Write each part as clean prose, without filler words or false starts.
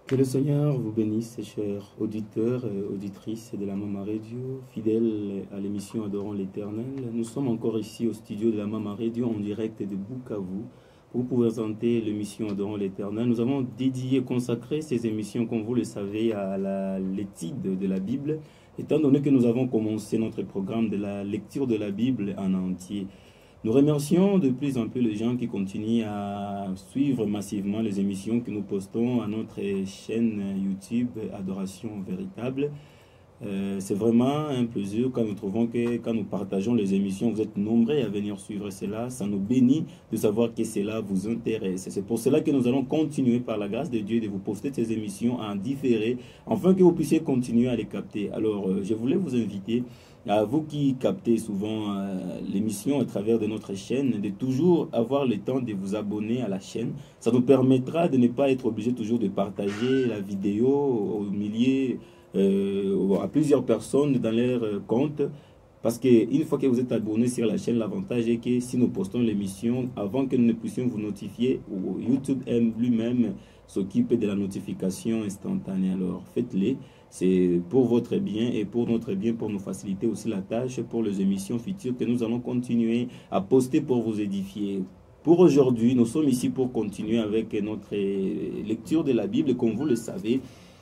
Que le Seigneur vous bénisse, chers auditeurs et auditrices de la Mama Radio, fidèles à l'émission Adorant l'Éternel. Nous sommes encore ici au studio de la Mama Radio en direct de Bukavu pour vous présenter l'émission Adorant l'Éternel. Nous avons dédié, consacré ces émissions, comme vous le savez, à l'étude de la Bible, étant donné que nous avons commencé notre programme de la lecture de la Bible en entier. Nous remercions de plus en plus les gens qui continuent à suivre massivement les émissions que nous postons à notre chaîne YouTube Adoration Véritable. C'est vraiment un plaisir quand nous trouvons que quand nous partageons les émissions, vous êtes nombreux à venir suivre cela. Ça nous bénit de savoir que cela vous intéresse. C'est pour cela que nous allons continuer par la grâce de Dieu de vous poster ces émissions en différé, afin que vous puissiez continuer à les capter. Alors, je voulais vous inviter, à vous qui captez souvent l'émission à travers de notre chaîne, de toujours avoir le temps de vous abonner à la chaîne. Ça nous permettra de ne pas être obligé toujours de partager la vidéo aux milliers, à plusieurs personnes dans leur compte. Parce qu'une fois que vous êtes abonné sur la chaîne, l'avantage est que si nous postons l'émission, avant que nous ne puissions vous notifier, YouTube lui-même s'occupe de la notification instantanée. Alors faites-les. C'est pour votre bien et pour notre bien, pour nous faciliter aussi la tâche pour les émissions futures que nous allons continuer à poster pour vous édifier. Pour aujourd'hui, nous sommes ici pour continuer avec notre lecture de la Bible. Comme vous le savez,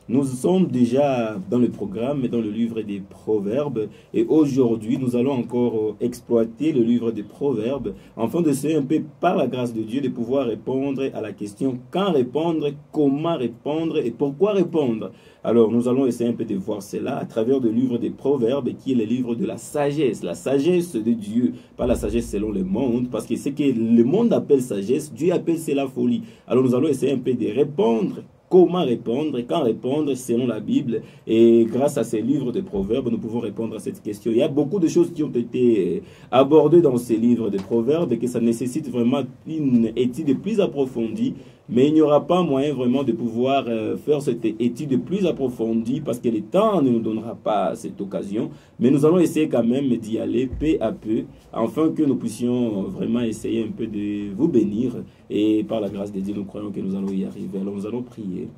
nous sommes déjà dans le programme, dans le livre des Proverbes. Et aujourd'hui, nous allons encore exploiter le livre des Proverbes, afin d'essayer un peu, par la grâce de Dieu, de pouvoir répondre à la question quand répondre, comment répondre et pourquoi répondre. Alors, nous allons essayer un peu de voir cela à travers le livre des Proverbes, qui est le livre de la sagesse de Dieu, pas la sagesse selon le monde, parce que ce que le monde appelle sagesse, Dieu appelle cela folie. Alors, nous allons essayer un peu de répondre. Comment répondre et quand répondre selon la Bible. Et grâce à ces livres de Proverbes, nous pouvons répondre à cette question. Il y a beaucoup de choses qui ont été abordées dans ces livres de Proverbes et que ça nécessite vraiment une étude plus approfondie. Mais il n'y aura pas moyen vraiment de pouvoir faire cette étude plus approfondie parce que le temps ne nous donnera pas cette occasion. Mais nous allons essayer quand même d'y aller peu à peu, afin que nous puissions vraiment essayer un peu de vous bénir. Et par la grâce de Dieu, nous croyons que nous allons y arriver. Alors nous allons prier.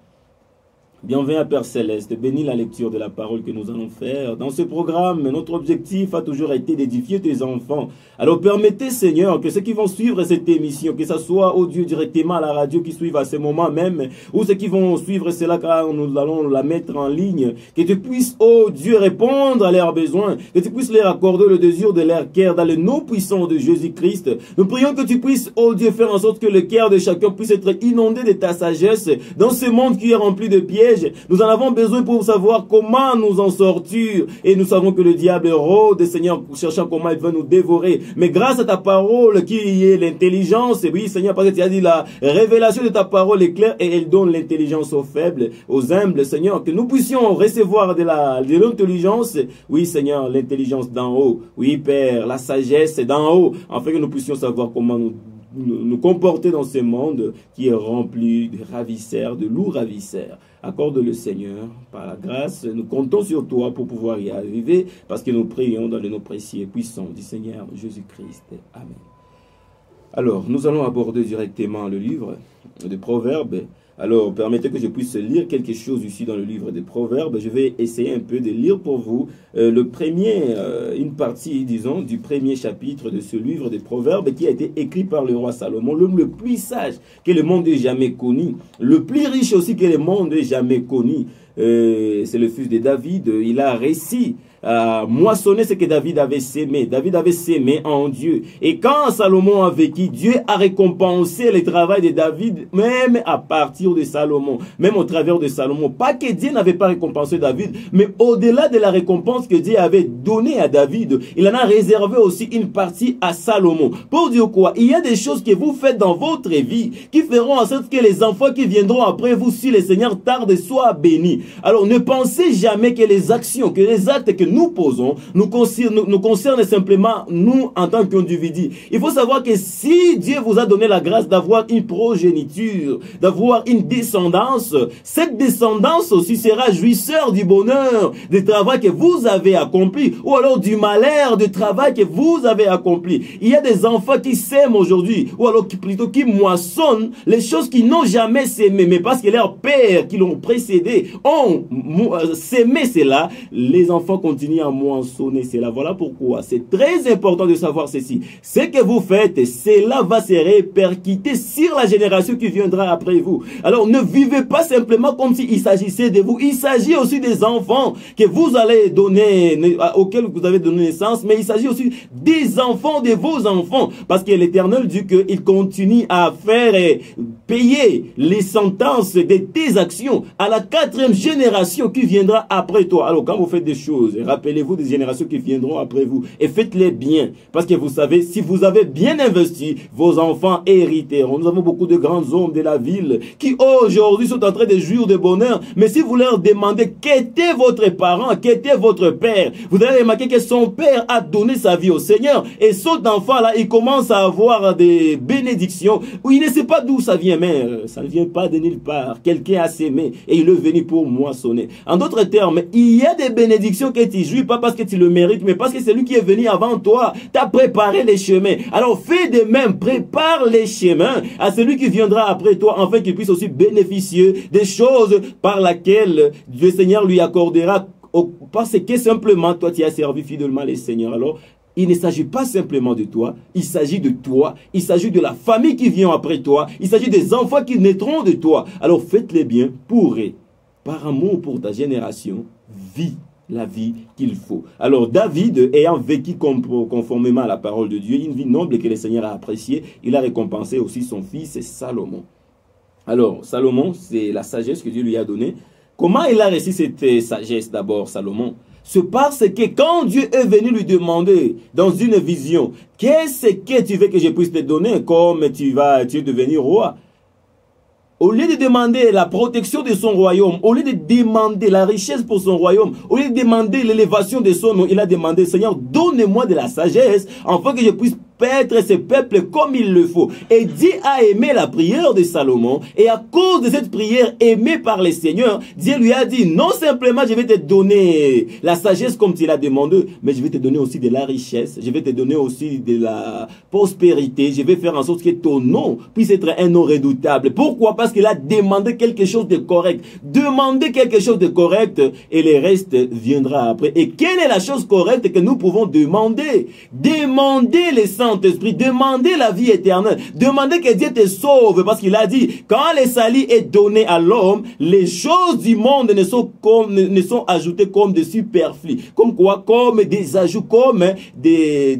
Bienvenue Père Céleste, bénis la lecture de la parole que nous allons faire. Dans ce programme, notre objectif a toujours été d'édifier tes enfants. Alors permettez Seigneur que ceux qui vont suivre cette émission, que ce soit au Dieu directement à la radio qui suivent à ce moment même, ou ceux qui vont suivre cela car nous allons la mettre en ligne, que tu puisses, oh Dieu, répondre à leurs besoins, que tu puisses leur accorder le désir de leur cœur dans le nom puissant de Jésus-Christ. Nous prions que tu puisses, oh Dieu, faire en sorte que le cœur de chacun puisse être inondé de ta sagesse dans ce monde qui est rempli de pièges. Nous en avons besoin pour savoir comment nous en sortir. Et nous savons que le diable rôde, Seigneur, cherchant comment il veut nous dévorer. Mais grâce à ta parole qui est l'intelligence, oui Seigneur, parce que tu as dit la révélation de ta parole est claire et elle donne l'intelligence aux faibles, aux humbles, Seigneur, que nous puissions recevoir de l'intelligence, oui Seigneur, l'intelligence d'en haut, oui Père, la sagesse d'en haut, afin que nous puissions savoir comment nous comporter dans ce monde qui est rempli de ravisseurs, de loups ravisseurs. Accorde le Seigneur, par la grâce, nous comptons sur toi pour pouvoir y arriver, parce que nous prions dans le nom précieux et puissant du Seigneur Jésus-Christ. Amen. Alors, nous allons aborder directement le livre des Proverbes. Alors, permettez que je puisse lire quelque chose ici dans le livre des Proverbes. Je vais essayer un peu de lire pour vous une partie, disons, du premier chapitre de ce livre des Proverbes qui a été écrit par le roi Salomon, l'homme le plus sage que le monde ait jamais connu, le plus riche aussi que le monde ait jamais connu. C'est le fils de David. Il a réussi à moissonner ce que David avait sémé. David avait sémé en Dieu. Et quand Salomon a vécu, Dieu a récompensé le travail de David, même à partir de Salomon, même au travers de Salomon. Pas que Dieu n'avait pas récompensé David, mais au-delà de la récompense que Dieu avait donnée à David, il en a réservé aussi une partie à Salomon. Pour dire quoi? Il y a des choses que vous faites dans votre vie qui feront en sorte que les enfants qui viendront après vous, si le Seigneur tarde, soient bénis. Alors ne pensez jamais que les actions, que les actes que nous posons nous concernent simplement nous en tant qu'individus. Il faut savoir que si Dieu vous a donné la grâce d'avoir une progéniture, d'avoir une descendance, cette descendance aussi sera jouisseur du bonheur, du travail que vous avez accompli, ou alors du malheur du travail que vous avez accompli. Il y a des enfants qui s'aiment aujourd'hui, ou alors plutôt qui moissonnent les choses qu'ils n'ont jamais s'aimé, mais parce que leurs pères qui l'ont précédé ont s'aimé cela, les enfants continuent à moissonner cela. Voilà pourquoi c'est très important de savoir ceci. Ce que vous faites, cela va se répercuter sur la génération qui viendra après vous. Alors ne vivez pas simplement comme s'il s'agissait de vous. Il s'agit aussi des enfants que vous allez donner, auxquels vous avez donné naissance, mais il s'agit aussi des enfants de vos enfants, parce que l'Éternel dit qu'il continue à faire payer les sentences de tes actions à la 4e génération qui viendra après toi. Alors quand vous faites des choses, rappelez-vous des générations qui viendront après vous et faites-les bien, parce que vous savez, si vous avez bien investi, vos enfants hériteront. Nous avons beaucoup de grands hommes de la ville qui aujourd'hui sont en train de jouir de bonheur, mais si vous leur demandez qu'était votre parent, qu'était votre père, vous allez remarquer que son père a donné sa vie au Seigneur, et cet enfant-là, il commence à avoir des bénédictions où il ne sait pas d'où ça vient, mais ça ne vient pas de nulle part. Quelqu'un a sémé et il est venu pour moissonner. En d'autres termes, il y a des bénédictions que tu jouis pas parce que tu le mérites, mais parce que c'est lui qui est venu avant toi, t'a préparé les chemins. Alors fais de même, prépare les chemins à celui qui viendra après toi, afin qu'il puisse aussi bénéficier des choses par lesquelles le Seigneur lui accordera, parce que simplement toi tu as servi fidèlement les Seigneurs. Alors il ne s'agit pas simplement de toi, il s'agit de toi, il s'agit de la famille qui vient après toi, il s'agit des enfants qui naîtront de toi. Alors faites-les bien pour eux, par amour pour ta génération, vis la vie qu'il faut. Alors David, ayant vécu conformément à la parole de Dieu, une vie noble que le Seigneur a appréciée, il a récompensé aussi son fils Salomon. Alors Salomon, c'est la sagesse que Dieu lui a donnée. Comment il a reçu cette sagesse d'abord, Salomon? C'est parce que quand Dieu est venu lui demander dans une vision, qu'est-ce que tu veux que je puisse te donner comme tu es devenu roi? Au lieu de demander la protection de son royaume, au lieu de demander la richesse pour son royaume, au lieu de demander l'élévation de son nom, il a demandé, Seigneur, donne-moi de la sagesse, afin que je puisse paître ce peuple comme il le faut. Et Dieu a aimé la prière de Salomon, et à cause de cette prière aimée par le Seigneur, Dieu lui a dit, non simplement je vais te donner la sagesse comme tu l'as demandé, mais je vais te donner aussi de la richesse, je vais te donner aussi de la prospérité, je vais faire en sorte que ton nom puisse être un nom redoutable. Pourquoi? Parce qu'il a demandé quelque chose de correct. Demandez quelque chose de correct et le reste viendra après. Et quelle est la chose correcte que nous pouvons demander? Demandez les Saint-Esprit, demandez la vie éternelle, demandez que Dieu te sauve, parce qu'il a dit, quand le salut est donné à l'homme, les choses du monde ne sont ajoutées comme des superflus, comme quoi, comme des ajouts, comme des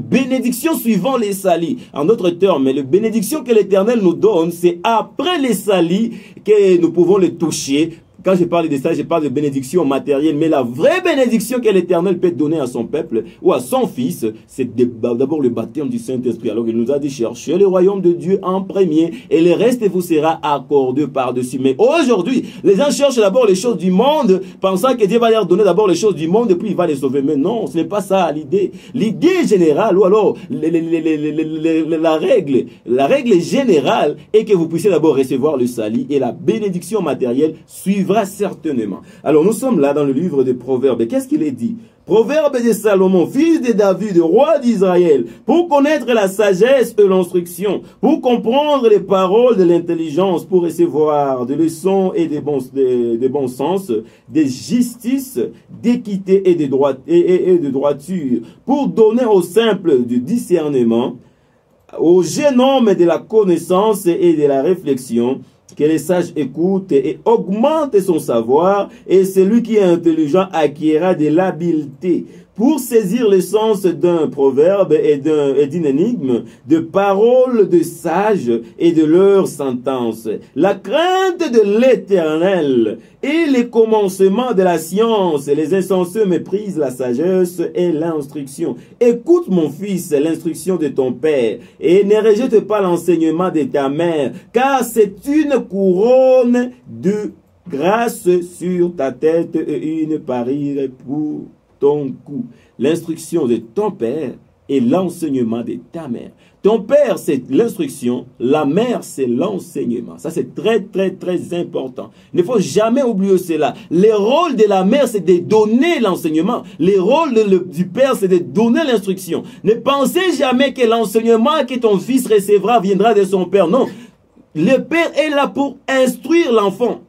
bénédictions suivant les saluts. En d'autres termes, les bénédictions que l'Éternel nous donne, c'est après les saluts que nous pouvons les toucher. Quand je parle de ça, je parle de bénédiction matérielle, mais la vraie bénédiction que l'Éternel peut donner à son peuple ou à son fils, c'est d'abord le baptême du Saint-Esprit. Alors il nous a dit, cherchez le royaume de Dieu en premier et le reste vous sera accordé par-dessus. Mais aujourd'hui, les gens cherchent d'abord les choses du monde, pensant que Dieu va leur donner d'abord les choses du monde et puis il va les sauver. Mais non, ce n'est pas ça l'idée. L'idée générale, ou alors la règle générale est que vous puissiez d'abord recevoir le salut et la bénédiction matérielle suivra certainement. Alors nous sommes là dans le livre des Proverbes. Qu'est-ce qu'il est dit? Proverbe de Salomon, fils de David, roi d'Israël, pour connaître la sagesse et l'instruction, pour comprendre les paroles de l'intelligence, pour recevoir des leçons et des bons sens, de justice, d'équité et de droiture, pour donner aux simples du discernement, aux jeunes hommes de la connaissance et de la réflexion, que les sages écoutent et augmentent son savoir, et celui qui est intelligent acquérera de l'habileté pour saisir le sens d'un proverbe et d'une énigme, de paroles de sages et de leurs sentences. La crainte de l'Éternel et les commencements de la science. Les insensés méprisent la sagesse et l'instruction. Écoute, mon fils, l'instruction de ton père, et ne rejette pas l'enseignement de ta mère, car c'est une couronne de grâce sur ta tête et une parure pour ton cou. L'instruction de ton père et l'enseignement de ta mère. Ton père, c'est l'instruction. La mère, c'est l'enseignement. Ça, c'est très, très, très important. Il ne faut jamais oublier cela. Le rôle de la mère, c'est de donner l'enseignement. Le rôle du père, c'est de donner l'instruction. Ne pensez jamais que l'enseignement que ton fils recevra viendra de son père. Non. Le père est là pour instruire l'enfant.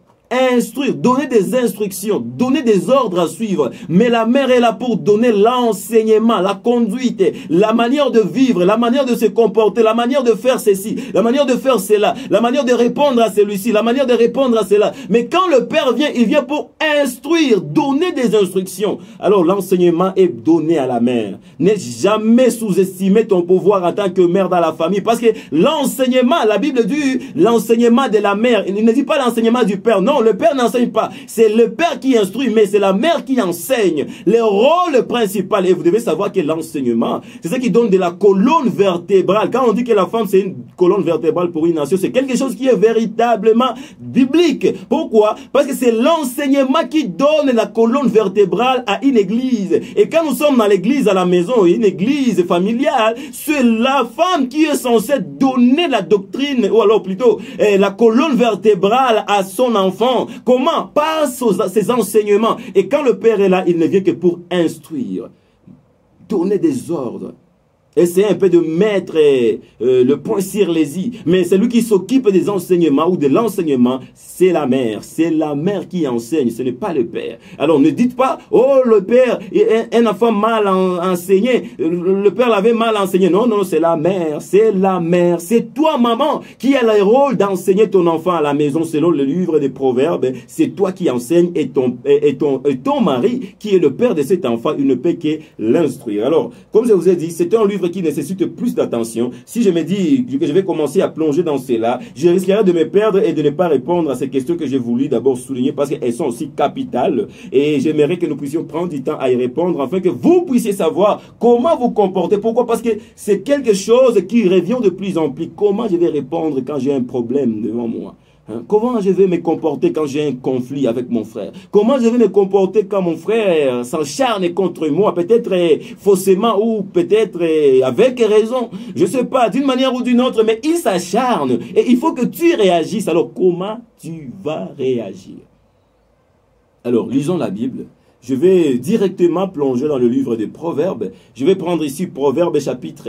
Instruire, donner des instructions, donner des ordres à suivre. Mais la mère est là pour donner l'enseignement, la conduite, la manière de vivre, la manière de se comporter, la manière de faire ceci, la manière de faire cela, la manière de répondre à celui-ci, la manière de répondre à cela. Mais quand le père vient, il vient pour instruire, donner des instructions. Alors l'enseignement est donné à la mère. N'aie jamais sous-estimé ton pouvoir en tant que mère dans la famille. Parce que l'enseignement, la Bible dit l'enseignement de la mère. Il ne dit pas l'enseignement du père. Non, le père n'enseigne pas. C'est le père qui instruit, mais c'est la mère qui enseigne. Le rôle principal, et vous devez savoir que l'enseignement, c'est ce qui donne de la colonne vertébrale. Quand on dit que la femme, c'est une colonne vertébrale pour une nation, c'est quelque chose qui est véritablement biblique. Pourquoi? Parce que c'est l'enseignement qui donne la colonne vertébrale à une église. Et quand nous sommes dans l'église à la maison, une église familiale, c'est la femme qui est censée donner la doctrine, ou alors plutôt la colonne vertébrale à son enfant. Comment? Par ses enseignements. Et quand le père est là, il ne vient que pour instruire, donner des ordres. Essayer un peu de mettre le point sur les i. Mais celui qui s'occupe des enseignements ou de l'enseignement, c'est la mère. C'est la mère qui enseigne, ce n'est pas le père. Alors ne dites pas, oh le père, un enfant mal enseigné, le père l'avait mal enseigné. Non, non, c'est la mère, c'est la mère. C'est toi maman qui a le rôle d'enseigner ton enfant à la maison selon le livre des Proverbes. C'est toi qui enseignes et ton mari qui est le père de cet enfant, il ne peut que l'instruire. Alors, comme je vous ai dit, c'est un livre qui nécessite plus d'attention. Si je me dis que je vais commencer à plonger dans cela, je risquerai de me perdre et de ne pas répondre à ces questions que j'ai voulu d'abord souligner parce qu'elles sont aussi capitales et j'aimerais que nous puissions prendre du temps à y répondre afin que vous puissiez savoir comment vous comporter. Pourquoi? Parce que c'est quelque chose qui revient de plus en plus. Comment je vais répondre quand j'ai un problème devant moi? Comment je vais me comporter quand j'ai un conflit avec mon frère? Comment je vais me comporter quand mon frère s'acharne contre moi? Peut-être faussement ou peut-être avec raison. Je ne sais pas, d'une manière ou d'une autre, mais il s'acharne. Et il faut que tu réagisses. Alors, comment tu vas réagir? Alors, lisons la Bible. Je vais directement plonger dans le livre des Proverbes. Je vais prendre ici Proverbes chapitre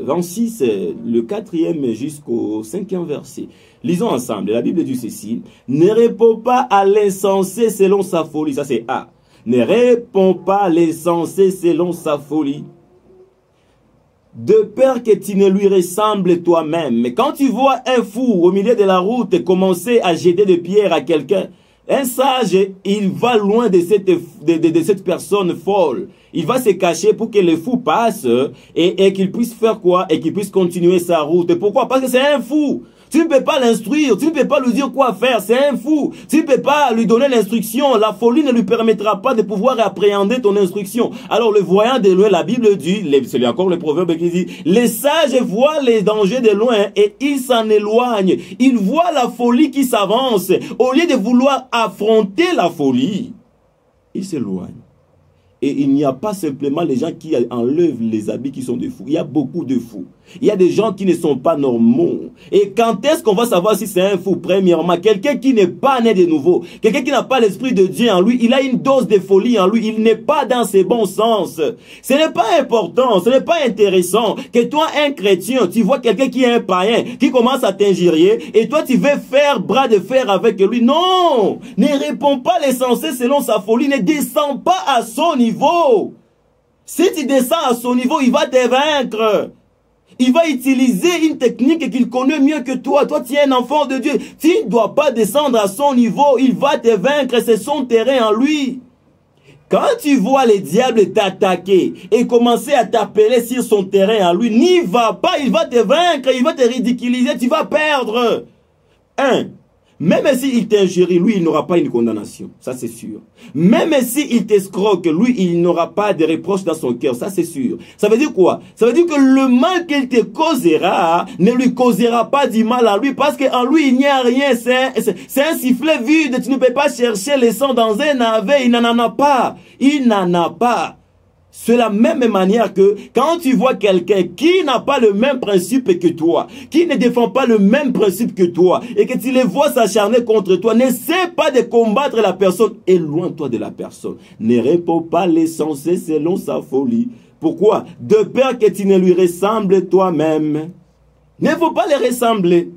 26, le 4e jusqu'au 5e verset. Lisons ensemble. La Bible dit ceci. Ne réponds pas à l'insensé selon sa folie. Ça c'est A. Ne réponds pas à l'insensé selon sa folie. De peur que tu ne lui ressembles toi-même. Mais quand tu vois un fou au milieu de la route commencer à jeter des pierres à quelqu'un, un sage, il va loin de cette personne folle. Il va se cacher pour que le fou passe et qu'il puisse faire quoi? Et qu'il puisse continuer sa route. Pourquoi? Parce que c'est un fou. Tu ne peux pas l'instruire, tu ne peux pas lui dire quoi faire, c'est un fou. Tu ne peux pas lui donner l'instruction, la folie ne lui permettra pas de pouvoir appréhender ton instruction. Alors le voyant de loin, la Bible dit, c'est encore le proverbe qui dit, les sages voient les dangers de loin et ils s'en éloignent. Ils voient la folie qui s'avance. Au lieu de vouloir affronter la folie, ils s'éloignent. Et il n'y a pas simplement les gens qui enlèvent les habits qui sont des fous. Il y a beaucoup de fous. Il y a des gens qui ne sont pas normaux. Et quand est-ce qu'on va savoir si c'est un fou? Premièrement, quelqu'un qui n'est pas né de nouveau. Quelqu'un qui n'a pas l'esprit de Dieu en lui. Il a une dose de folie en lui. Il n'est pas dans ses bons sens. Ce n'est pas important. Ce n'est pas intéressant que toi, un chrétien, tu vois quelqu'un qui est un païen, qui commence à t'injurier, et toi, tu veux faire bras de fer avec lui. Non! Ne réponds pas l'essentiel selon sa folie. Ne descends pas à son niveau. Si tu descends à son niveau, il va te vaincre. Il va utiliser une technique qu'il connaît mieux que toi. Toi, tu es un enfant de Dieu. Tu ne dois pas descendre à son niveau. Il va te vaincre. C'est son terrain en lui. Quand tu vois les diables t'attaquer et commencer à t'appeler sur son terrain en lui, n'y va pas. Il va te vaincre. Il va te ridiculiser. Tu vas perdre. Même s'il t'injurie, lui, il n'aura pas une condamnation. Ça, c'est sûr. Même s'il t'escroque, lui, il n'aura pas de reproches dans son cœur. Ça, c'est sûr. Ça veut dire quoi? Ça veut dire que le mal qu'il te causera ne lui causera pas du mal à lui, parce qu'en lui, il n'y a rien. C'est un sifflet vide. Tu ne peux pas chercher le sang dans un navet. Il n'en a pas. Il n'en a pas. C'est la même manière que quand tu vois quelqu'un qui n'a pas le même principe que toi, qui ne défend pas le même principe que toi, et que tu les vois s'acharner contre toi, n'essaie pas de combattre la personne, éloigne-toi de la personne. Ne réponds pas les sensés selon sa folie. Pourquoi? De peur que tu ne lui ressembles toi-même. Ne faut pas les ressembler.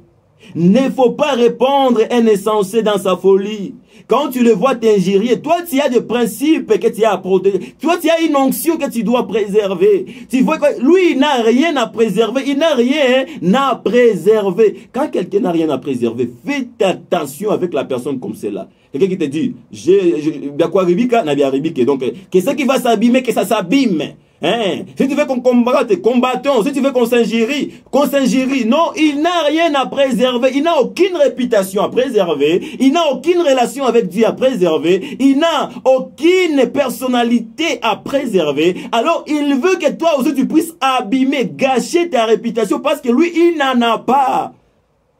Ne faut pas répondre un insensé dans sa folie. Quand tu le vois t'injurier, toi tu as des principes que tu as à protéger. Toi tu as une onction que tu dois préserver. Tu vois que lui il n'a rien à préserver. Il n'a rien à préserver. Quand quelqu'un n'a rien à préserver, fais attention avec la personne comme celle-là. Quelqu'un qui te dit, donc, que ce qui va s'abîmer, que ça s'abîme. Hein? Si tu veux qu'on combatte, combattons. Si tu veux qu'on s'injurie, qu'on s'injurie. Non, il n'a rien à préserver. Il n'a aucune réputation à préserver. Il n'a aucune relation avec Dieu à préserver. Il n'a aucune personnalité à préserver. Alors, il veut que toi aussi tu puisses abîmer, gâcher ta réputation parce que lui, il n'en a pas.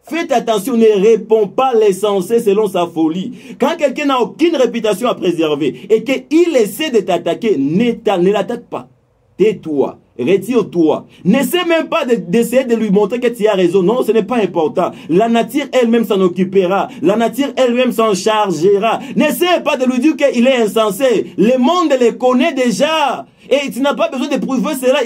Faites attention, ne réponds pas l'essentiel selon sa folie. Quand quelqu'un n'a aucune réputation à préserver et qu'il essaie de t'attaquer, ne l'attaque pas. Tais-toi, retire-toi. N'essaie même pas d'essayer de lui montrer que tu as raison. Non, ce n'est pas important. La nature elle-même s'en occupera. La nature elle-même s'en chargera. N'essaie pas de lui dire qu'il est insensé. Le monde le connaît déjà. Et tu n'as pas besoin de prouver cela.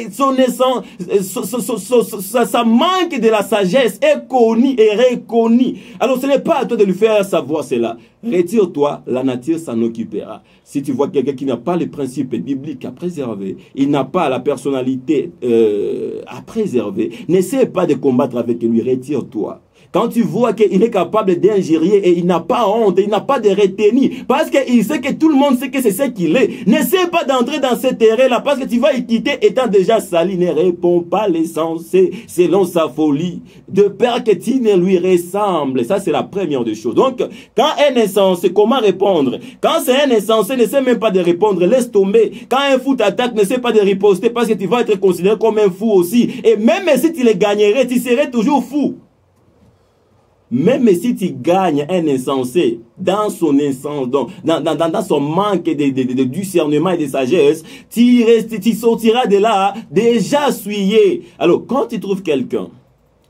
Ça manque de la sagesse est connu et reconnu. Alors ce n'est pas à toi de lui faire savoir cela. Retire-toi, la nature s'en occupera. Si tu vois quelqu'un qui n'a pas les principes bibliques à préserver, il n'a pas la personnalité à préserver, n'essaie pas de combattre avec lui, retire-toi. Quand tu vois qu'il est capable d'injurier et il n'a pas honte, il n'a pas de retenue, parce qu'il sait que tout le monde sait que c'est ce qu'il est, n'essaie pas d'entrer dans ce terrain-là, parce que tu vas y quitter étant déjà sali. Ne réponds pas l'essentiel selon sa folie, de peur que tu ne lui ressembles. Ça, c'est la première des choses. Donc, quand un insensé, comment répondre? Quand c'est un insensé, n'essaie même pas de répondre, laisse tomber. Quand un fou t'attaque, n'essaie pas de riposter, parce que tu vas être considéré comme un fou aussi. Et même si tu le gagnerais, tu serais toujours fou. Même si tu gagnes un insensé dans son insensé, dans son manque de discernement et de sagesse, tu sortiras de là déjà souillé. Alors, quand tu trouves quelqu'un,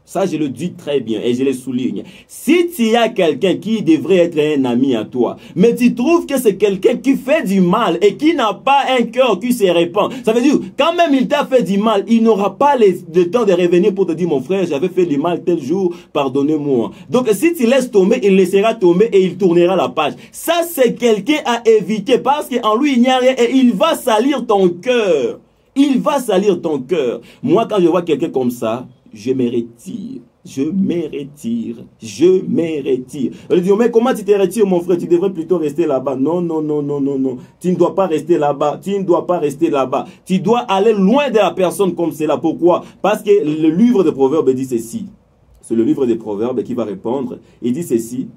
ça je le dis très bien et je le souligne, si tu as quelqu'un qui devrait être un ami à toi, mais tu trouves que c'est quelqu'un qui fait du mal et qui n'a pas un cœur qui se répand, ça veut dire, quand même il t'a fait du mal, il n'aura pas le temps de revenir pour te dire, mon frère, j'avais fait du mal tel jour, pardonnez-moi. Donc si tu laisses tomber, il laissera tomber et il tournera la page. Ça c'est quelqu'un à éviter, parce qu'en lui il n'y a rien et il va salir ton cœur. Il va salir ton cœur. Moi quand je vois quelqu'un comme ça, je me retire, je me retire, je me retire. Elle dit, mais comment tu te retires, mon frère? Tu devrais plutôt rester là-bas. Non, non, non, non, non, non. Tu ne dois pas rester là-bas. Tu ne dois pas rester là-bas. Tu dois aller loin de la personne comme cela. Pourquoi? Parce que le livre des Proverbes dit ceci. C'est le livre des Proverbes qui va répondre. Il dit ceci.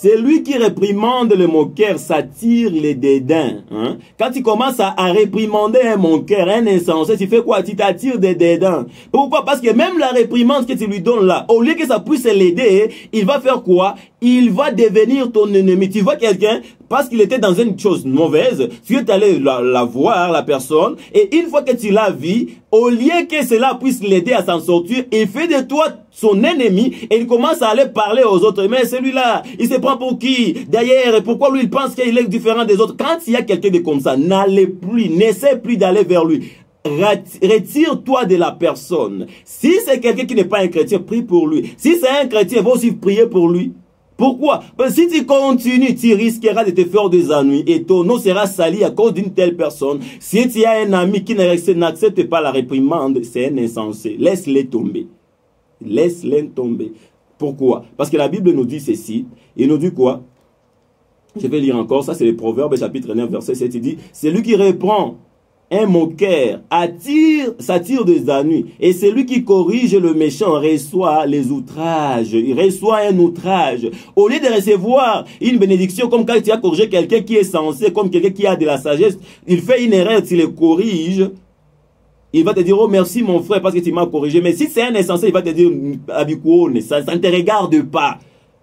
Celui qui réprimande le moqueur s'attire les dédains. Hein? Quand tu commences à réprimander un moqueur, un insensé, tu fais quoi? Tu t'attires des dédains. Pourquoi? Parce que même la réprimande que tu lui donnes là, au lieu que ça puisse l'aider, il va faire quoi? Il va devenir ton ennemi. Tu vois quelqu'un, parce qu'il était dans une chose mauvaise, tu es allé la voir, la personne, et une fois que tu l'as vu, au lieu que cela puisse l'aider à s'en sortir, il fait de toi son ennemi, et il commence à aller parler aux autres. Mais celui-là, il se prend pour qui? D'ailleurs, pourquoi lui, il pense qu'il est différent des autres? Quand il y a quelqu'un de comme ça, n'allez plus, n'essaie plus d'aller vers lui. Retire-toi de la personne. Si c'est quelqu'un qui n'est pas un chrétien, prie pour lui. Si c'est un chrétien, va aussi prier pour lui. Pourquoi? Parce que si tu continues, tu risqueras de te faire des ennuis et ton nom sera sali à cause d'une telle personne. Si tu as un ami qui n'accepte pas la réprimande, c'est un insensé. Laisse-les tomber. Laisse-les tomber. Pourquoi? Parce que la Bible nous dit ceci. Il nous dit quoi? Je vais lire encore. Ça, c'est le Proverbe, chapitre 9, verset 7. Il dit, c'est lui qui reprend un moqueur, s'attire des ennuis. Et celui qui corrige le méchant reçoit les outrages. Il reçoit un outrage. Au lieu de recevoir une bénédiction, comme quand tu as corrigé quelqu'un qui est censé, comme quelqu'un qui a de la sagesse, il fait une erreur, tu le corriges. Il va te dire, oh merci mon frère parce que tu m'as corrigé. Mais si c'est un insensé, il va te dire, Abikuone, ça ne te regarde pas.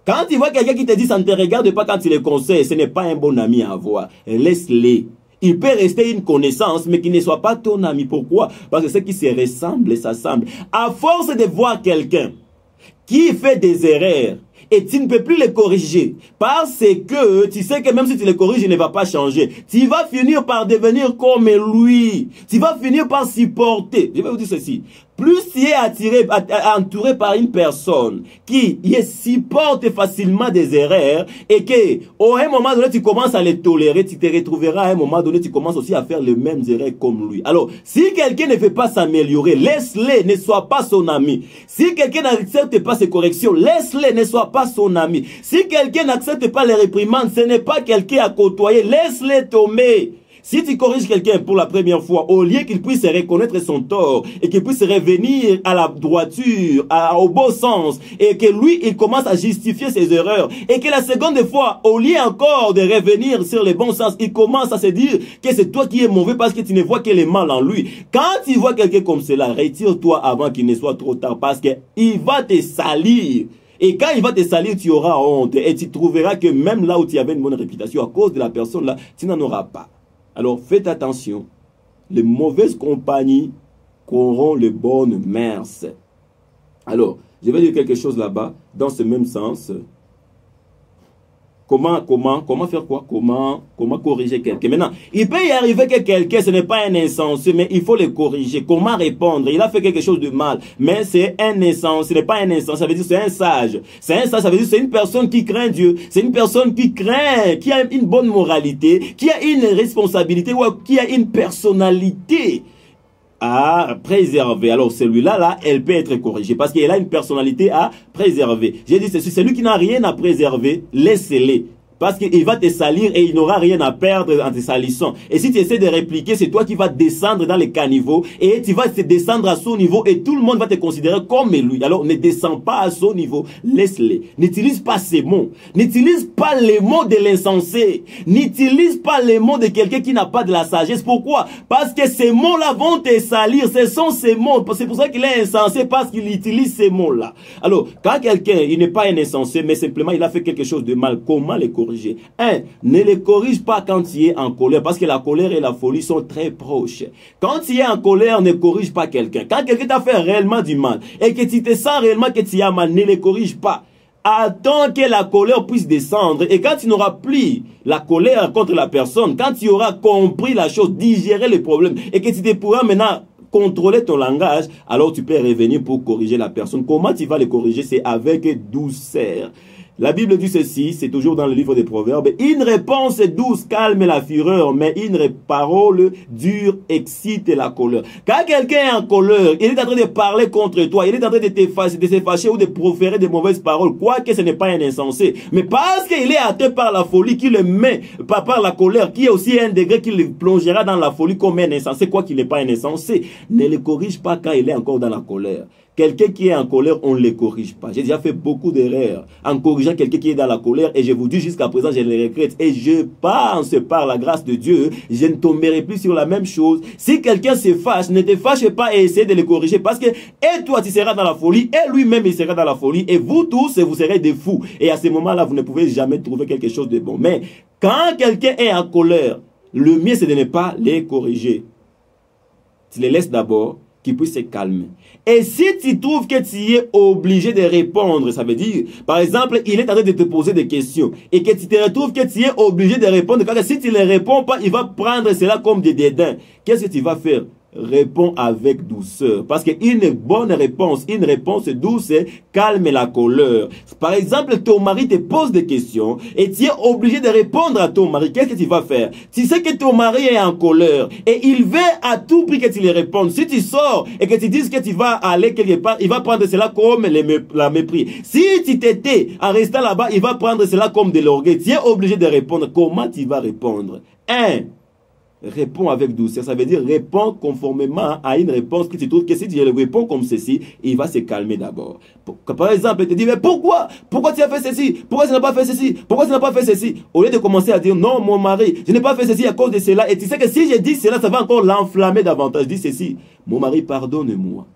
Quand tu vois quelqu'un qui te dit, ça ne te regarde pas quand tu le conseilles, ce n'est pas un bon ami à avoir. Laisse-les. Il peut rester une connaissance, mais qu'il ne soit pas ton ami. Pourquoi? Parce que ceux qui se ressemblent s'assemblent. À force de voir quelqu'un qui fait des erreurs, et tu ne peux plus les corriger, parce que tu sais que même si tu les corriges, il ne va pas changer. Tu vas finir par devenir comme lui. Tu vas finir par supporter. Je vais vous dire ceci. Plus tu es entouré par une personne qui supporte facilement des erreurs et que, à un moment donné, tu commences à les tolérer, tu te retrouveras à un moment donné, tu commences aussi à faire les mêmes erreurs comme lui. Alors, si quelqu'un ne veut pas s'améliorer, laisse-le, ne sois pas son ami. Si quelqu'un n'accepte pas ses corrections, laisse-le, ne sois pas son ami. Si quelqu'un n'accepte pas les réprimandes, ce n'est pas quelqu'un à côtoyer, laisse-le tomber. Si tu corriges quelqu'un pour la première fois, au lieu qu'il puisse reconnaître son tort et qu'il puisse revenir à la droiture, au bon sens, et que lui, il commence à justifier ses erreurs, et que la seconde fois, au lieu encore de revenir sur le bon sens, il commence à se dire que c'est toi qui es mauvais parce que tu ne vois que le mal en lui. Quand tu vois quelqu'un comme cela, retire-toi avant qu'il ne soit trop tard parce qu'il va te salir. Et quand il va te salir, tu auras honte et tu trouveras que même là où tu avais une bonne réputation, à cause de la personne là, tu n'en auras pas. Alors faites attention, les mauvaises compagnies corrompent les bonnes mœurs. Alors, je vais dire quelque chose là-bas, dans ce même sens. Comment faire quoi? Comment corriger quelqu'un? Maintenant, il peut y arriver que quelqu'un, ce n'est pas un insensé, mais il faut le corriger. Comment répondre? Il a fait quelque chose de mal, mais c'est un insensé, ce n'est pas un insensé, ça veut dire c'est un sage. C'est un sage, ça veut dire c'est une personne qui craint Dieu. C'est une personne qui craint, qui a une bonne moralité, qui a une responsabilité, ou qui a une personnalité à préserver. Alors celui-là, elle peut être corrigée parce qu'elle a une personnalité à préserver. J'ai dit ceci, celui qui n'a rien à préserver, laissez-le. Parce qu'il va te salir et il n'aura rien à perdre en te salissant. Et si tu essaies de répliquer, c'est toi qui vas descendre dans les caniveaux et tu vas te descendre à son niveau et tout le monde va te considérer comme lui. Alors ne descends pas à son niveau, laisse-le. N'utilise pas ces mots. N'utilise pas les mots de l'insensé. N'utilise pas les mots de quelqu'un qui n'a pas de la sagesse. Pourquoi? Parce que ces mots-là vont te salir. Ce sont ces mots. C'est pour ça qu'il est insensé, parce qu'il utilise ces mots-là. Alors, quand quelqu'un, il n'est pas un insensé, mais simplement il a fait quelque chose de mal, comment les corriger? Ne les corrige pas quand tu es en colère, parce que la colère et la folie sont très proches. Quand tu es en colère, ne corrige pas quelqu'un. Quand quelqu'un t'a fait réellement du mal et que tu te sens réellement que tu as mal, ne les corrige pas. Attends que la colère puisse descendre, et quand tu n'auras plus la colère contre la personne, quand tu auras compris la chose, digérer le problème et que tu te pourras maintenant contrôler ton langage, alors tu peux revenir pour corriger la personne. Comment tu vas le corriger? C'est avec douceur. La Bible dit ceci, c'est toujours dans le livre des Proverbes. Une réponse douce calme la fureur, mais une parole dure excite la colère. Quand quelqu'un est en colère, il est en train de parler contre toi, il est en train de se fâcher ou de proférer de mauvaises paroles, quoique ce n'est pas un insensé. Mais parce qu'il est atteint par la folie, qui le met par la colère, qui est aussi un degré qui le plongera dans la folie comme un insensé, quoi qu'il n'est pas un insensé, ne le corrige pas quand il est encore dans la colère. Quelqu'un qui est en colère, on ne le corrige pas. J'ai déjà fait beaucoup d'erreurs en corrigeant quelqu'un qui est dans la colère, et je vous dis jusqu'à présent, je le regrette. Et je pense par la grâce de Dieu, je ne tomberai plus sur la même chose. Si quelqu'un se fâche, ne te fâche pas et essaie de le corriger, parce que et toi tu seras dans la folie, et lui-même il sera dans la folie, et vous tous vous serez des fous. Et à ce moment-là, vous ne pouvez jamais trouver quelque chose de bon. Mais quand quelqu'un est en colère, le mieux c'est de ne pas les corriger. Tu les laisses d'abord, qui puisse se calmer. Et si tu trouves que tu es obligé de répondre, ça veut dire, par exemple, il est en train de te poser des questions et que tu te retrouves que tu es obligé de répondre, car si tu ne réponds pas, il va prendre cela comme des dédains. Qu'est-ce que tu vas faire? Réponds avec douceur. Parce qu'une bonne réponse, une réponse douce, calme la colère. Par exemple, ton mari te pose des questions et tu es obligé de répondre à ton mari. Qu'est-ce que tu vas faire? Tu sais que ton mari est en colère et il veut à tout prix que tu lui répondes. Si tu sors et que tu dises que tu vas aller quelque part, il va prendre cela comme la mépris. Si tu t'étais en restant là-bas, il va prendre cela comme de l'orgueil. Tu es obligé de répondre. Comment tu vas répondre? Réponds avec douceur. Ça veut dire réponds conformément à une réponse qui se trouve que si tu réponds comme ceci, il va se calmer d'abord. Par exemple, il te dit, mais pourquoi? Pourquoi tu as fait ceci? Pourquoi tu n'as pas fait ceci? Pourquoi tu n'as pas fait ceci? Au lieu de commencer à dire, non, mon mari, je n'ai pas fait ceci à cause de cela. Et tu sais que si je dis cela, ça va encore l'enflammer davantage. Dis ceci, mon mari, pardonne-moi.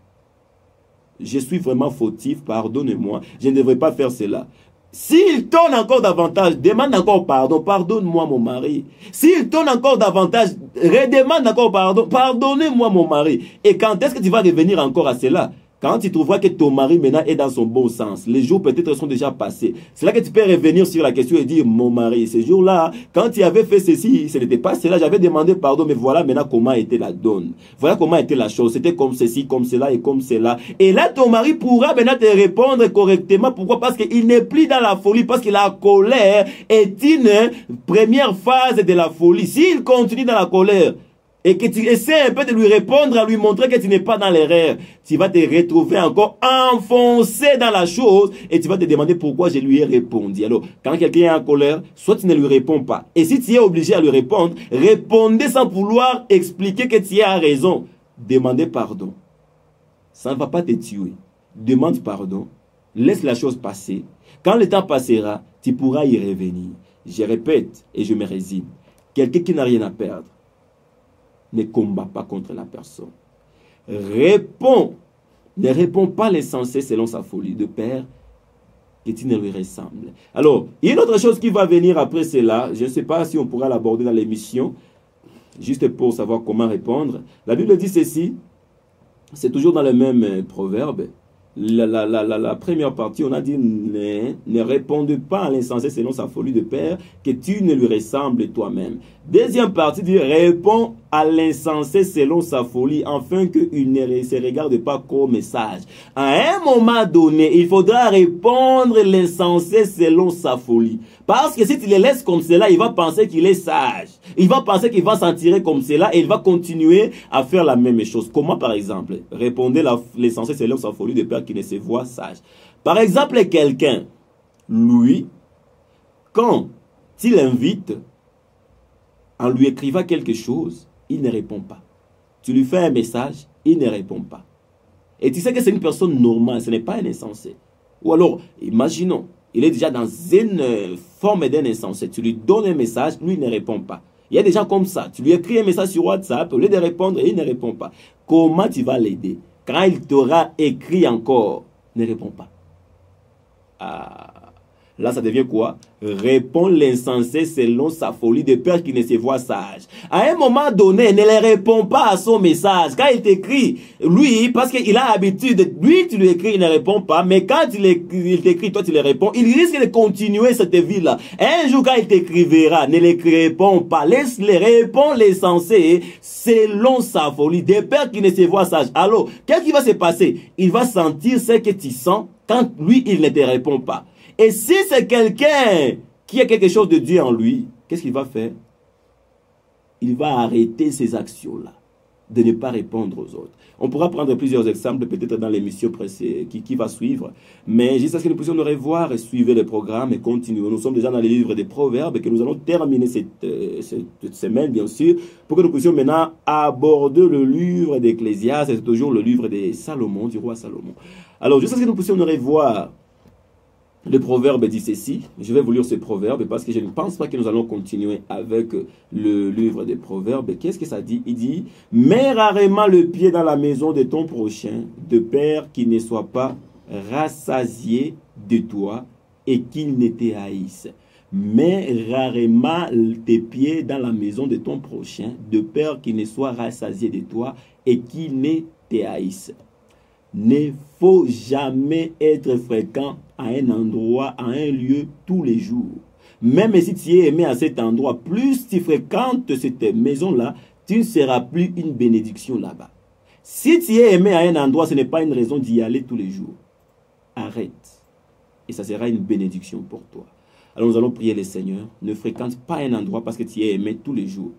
Je suis vraiment fautif, pardonne-moi. Je ne devrais pas faire cela. S'il tourne encore davantage, demande encore pardon. Pardonne-moi mon mari. S'il tourne encore davantage, redemande encore pardon. Pardonnez-moi mon mari. Et quand est-ce que tu vas revenir encore à cela? Quand tu trouveras que ton mari maintenant est dans son bon sens, les jours peut-être sont déjà passés. C'est là que tu peux revenir sur la question et dire, mon mari, ce jour-là, quand tu avais fait ceci, ce n'était pas cela, j'avais demandé pardon, mais voilà maintenant comment était la donne. Voilà comment était la chose. C'était comme ceci, comme cela et comme cela. Et là, ton mari pourra maintenant te répondre correctement. Pourquoi? Parce qu'il n'est plus dans la folie, parce que la colère est une première phase de la folie. S'il continue dans la colère, et que tu essaies un peu de lui répondre, à lui montrer que tu n'es pas dans l'erreur, tu vas te retrouver encore enfoncé dans la chose et tu vas te demander pourquoi je lui ai répondu. Alors, quand quelqu'un est en colère, soit tu ne lui réponds pas. Et si tu es obligé à lui répondre, répondez sans vouloir expliquer que tu as raison. Demandez pardon. Ça ne va pas te tuer. Demande pardon. Laisse la chose passer. Quand le temps passera, tu pourras y revenir. Je répète et je me résigne. Quelqu'un qui n'a rien à perdre ne combat pas contre la personne. Réponds. Ne réponds pas l'insensé selon sa folie de père que tu ne lui ressembles. Alors, il y a une autre chose qui va venir après cela. Je ne sais pas si on pourra l'aborder dans l'émission, juste pour savoir comment répondre. La Bible dit ceci, c'est toujours dans le même proverbe. La première partie, on a dit ne réponde pas à l'insensé selon sa folie de père, que tu ne lui ressembles toi-même. Deuxième partie dit réponds à l'insensé selon sa folie, afin qu'il ne se regarde pas comme sage. À un moment donné, il faudra répondre l'insensé selon sa folie. Parce que si tu le laisses comme cela, il va penser qu'il est sage. Il va penser qu'il va s'en tirer comme cela et il va continuer à faire la même chose. Comment par exemple? Répondez l'insensé selon sa folie de père qui ne se voit sage. Par exemple, quelqu'un, lui, quand il invite, en lui écrivant quelque chose, il ne répond pas. Tu lui fais un message, il ne répond pas. Et tu sais que c'est une personne normale, ce n'est pas un insensé. Ou alors, imaginons, il est déjà dans une forme d'un insensé. Tu lui donnes un message, lui il ne répond pas. Il y a des gens comme ça. Tu lui écris un message sur WhatsApp, au lieu de répondre, il ne répond pas. Comment tu vas l'aider? Quand il t'aura écrit encore, ne réponds pas. Ah. Là, ça devient quoi? Répond l'insensé selon sa folie de peur qu'il ne se voit sage. À un moment donné, ne le réponds pas à son message. Quand il t'écrit, lui, parce qu'il a l'habitude, lui, tu lui écris, il ne répond pas. Mais quand il t'écrit, toi, tu le réponds, il risque de continuer cette vie-là. Un jour, quand il t'écrivera, ne le réponds pas. Laisse-le répondre l'insensé selon sa folie de peur qu'il ne se voit sage. Alors, qu'est-ce qui va se passer? Il va sentir ce que tu sens quand lui, il ne te répond pas. Et si c'est quelqu'un qui a quelque chose de Dieu en lui, qu'est-ce qu'il va faire? Il va arrêter ces actions-là, de ne pas répondre aux autres. On pourra prendre plusieurs exemples, peut-être dans l'émission qui va suivre. Mais jusqu'à ce que nous puissions nous revoir et suivre le programme et continuer. Nous sommes déjà dans les livres des Proverbes et que nous allons terminer cette semaine, bien sûr, pour que nous puissions maintenant aborder le livre d'Ecclésiaste. C'est toujours le livre de Salomon, du roi Salomon. Alors, jusqu'à ce que nous puissions nous revoir, le proverbe dit ceci, je vais vous lire ce proverbe parce que je ne pense pas que nous allons continuer avec le livre des proverbes. Qu'est-ce que ça dit? Il dit, mets rarement le pied dans la maison de ton prochain, de peur qu'il ne soit pas rassasié de toi et qu'il ne te haïsse. Mets rarement tes pieds dans la maison de ton prochain, de peur qu'il ne soit rassasié de toi et qu'il ne te haïsse. Ne faut jamais être fréquent à un endroit, à un lieu tous les jours. Même si tu es aimé à cet endroit, plus tu fréquentes cette maison-là, tu ne seras plus une bénédiction là-bas. Si tu es aimé à un endroit, ce n'est pas une raison d'y aller tous les jours. Arrête. Et ça sera une bénédiction pour toi. Alors nous allons prier le Seigneur. Ne fréquente pas un endroit parce que tu es aimé tous les jours.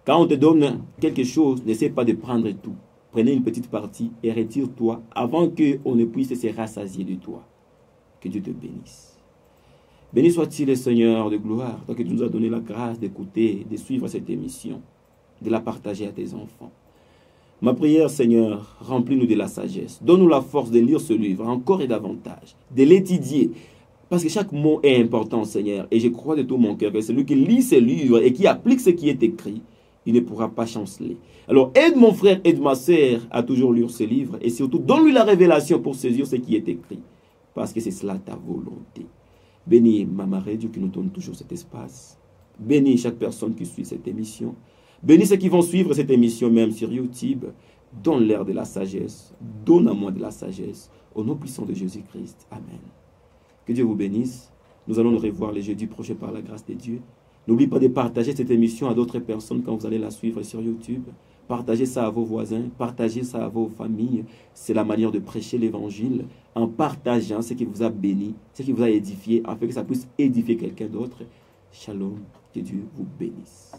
Quand on te donne quelque chose, n'essaie pas de prendre tout. Prenez une petite partie et retire-toi avant qu'on ne puisse se rassasier de toi. Que Dieu te bénisse. Béni soit-il le Seigneur de gloire, toi qui nous as donné la grâce d'écouter, de suivre cette émission. de la partager à tes enfants. Ma prière, Seigneur, remplis-nous de la sagesse. Donne-nous la force de lire ce livre encore et davantage, de l'étudier. Parce que chaque mot est important, Seigneur. Et je crois de tout mon cœur que celui qui lit ce livre et qui applique ce qui est écrit, il ne pourra pas chanceler. Alors aide mon frère, aide ma sœur à toujours lire ce livre. Et surtout, donne-lui la révélation pour saisir ce qui est écrit. Parce que c'est cela ta volonté. Bénis Mama Radio qui nous donne toujours cet espace. Bénis chaque personne qui suit cette émission. Bénis ceux qui vont suivre cette émission même sur YouTube. Donne-leur de la sagesse. Donne à moi de la sagesse. Au nom puissant de Jésus-Christ. Amen. Que Dieu vous bénisse. Nous allons nous revoir les jeudis prochains par la grâce de Dieu. N'oubliez pas de partager cette émission à d'autres personnes quand vous allez la suivre sur YouTube. Partagez ça à vos voisins. Partagez ça à vos familles. C'est la manière de prêcher l'évangile en partageant ce qui vous a béni, ce qui vous a édifié, afin que ça puisse édifier quelqu'un d'autre. Shalom. Que Dieu vous bénisse.